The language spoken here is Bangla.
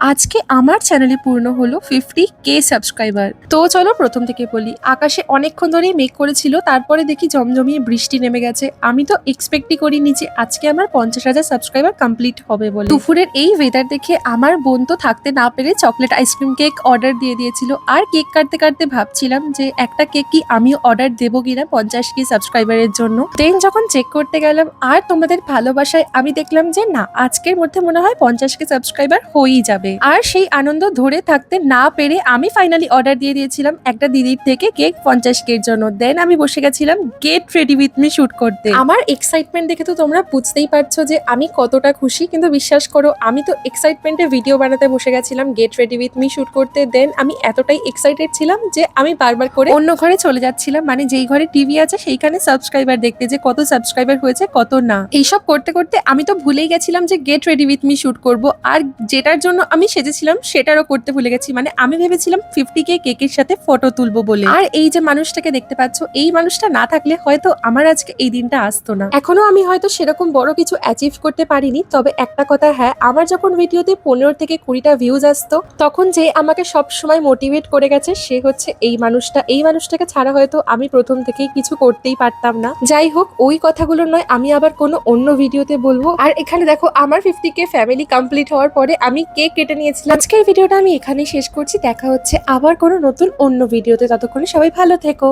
আজকে আমার চ্যানেলে পূর্ণ হলো 50K সাবস্ক্রাইবার। তো চলো প্রথম থেকে বলি। আকাশে অনেকক্ষণ ধরেই মেঘ করেছিল, তারপরে দেখি জমজমিয়ে বৃষ্টি নেমে গেছে। আমি তো এক্সপেক্টই করিনি যে আজকে আমার 50,000 সাবস্ক্রাইবার কমপ্লিট হবে বলে। দুপুরের এই ওয়েদার দেখে আমার বোন তো থাকতে না পেরে চকলেট আইসক্রিম কেক অর্ডার দিয়ে দিয়েছিল। আর কেক কাটতে কাটতে ভাবছিলাম যে একটা কেক কি আমিও অর্ডার দেবো কিনা 50K সাবস্ক্রাইবারের জন্য। দেন যখন চেক করতে গেলাম আর তোমাদের ভালোবাসায় আমি দেখলাম যে না, আজকের মধ্যে মনে হয় 50K সাবস্ক্রাইবার হয়েই যাবে। আর সেই আনন্দ ধরে থাকতে না পেরে আমি ফাইনালি অর্ডার দিয়ে দিয়েছিলাম একটা দিদির থেকে কেক 50K এর জন্য। দেন আমি বসে গেছিলাম get ready with me shoot করতে। আমার এক্সাইটমেন্ট দেখে তো তোমরা বুঝতেই পারছো যে আমি কতটা খুশি, কিন্তু বিশ্বাস করো আমি তো এক্সাইটমেন্টে ভিডিও বানাতে বসে গেছিলাম get ready with me shoot করতে। দেন আমি এতটাই এক্সাইটেড ছিলাম যে আমি বারবার করে অন্য ঘরে চলে যাচ্ছিলাম, মানে যেই ঘরে টিভি আছে সেইখানে সাবস্ক্রাইবার দেখতে, যে কত সাবস্ক্রাইবার হয়েছে কত না। এইসব করতে করতে আমি তো ভুলেই গেছিলাম যে get ready with me shoot করব। আর যেটার জন্য আমি সেজেছিলাম সেটারও করতে ভুলে গেছি। মানে আমি ভেবেছিলাম 50K কেকের সাথে ফটো তুলবো বলে। আর এই যে মানুষটাকে দেখতে পাচ্ছ, এই মানুষটা না থাকলে হয়তো আমার আজকে এই দিনটা আসতো না। এখনো আমি হয়তো সেরকম বড় কিছু অ্যাচিভ করতে পারিনি, তবে একটা কথা হ্যাঁ, আমার যখন ভিডিওতে 15 থেকে 20টা ভিউজ আসতো তখন যে আমাকে সব সময় মোটিভেট করে গেছে সে হচ্ছে এই মানুষটা। এই মানুষটাকে ছাড়া হয়তো আমি প্রথম থেকেই কিছু করতেই পারতাম না। যাই হোক, ওই কথাগুলো নয়, আমি আবার কোনো অন্য ভিডিওতে বলবো। আর এখানে দেখো আমার 50K ফ্যামিলি কমপ্লিট হওয়ার পরে আমি কেক কেটে নিয়েছিলাম। আজকের ভিডিওটা আমি এখানেই শেষ করছি। দেখা হচ্ছে আবার কোনো নতুন অন্য ভিডিওতে। ততক্ষণে সবাই ভালো থেকো।